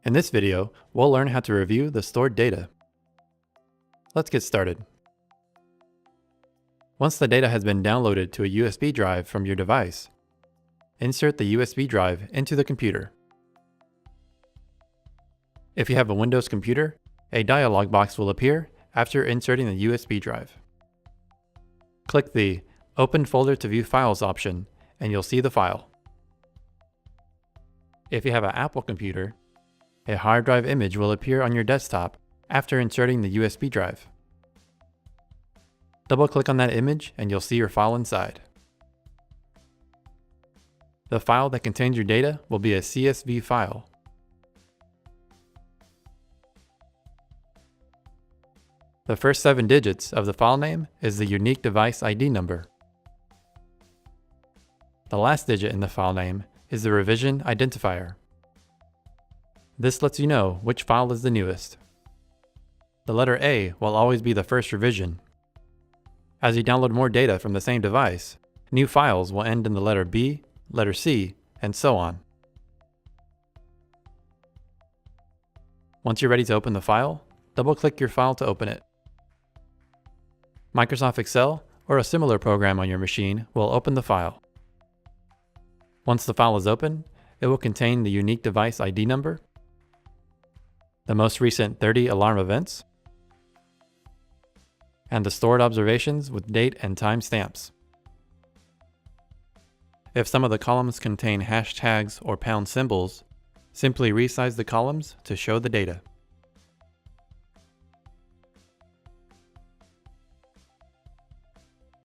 In this video, we'll learn how to review the stored data. Let's get started. Once the data has been downloaded to a USB drive from your device, insert the USB drive into the computer. If you have a Windows computer, a dialog box will appear after inserting the USB drive. Click the Open Folder to View Files option and you'll see the file. If you have an Apple computer, a hard drive image will appear on your desktop after inserting the USB drive. Double-click on that image and you'll see your file inside. The file that contains your data will be a CSV file. The first 7 digits of the file name is the unique device ID number. The last digit in the file name is the revision identifier. This lets you know which file is the newest. The letter A will always be the first revision. As you download more data from the same device, new files will end in the letter B, letter C, and so on. Once you're ready to open the file, double-click your file to open it. Microsoft Excel or a similar program on your machine will open the file. Once the file is open, it will contain the unique device ID number, the most recent 30 alarm events, and the stored observations with date and time stamps. If some of the columns contain hashtags or pound symbols, simply resize the columns to show the data.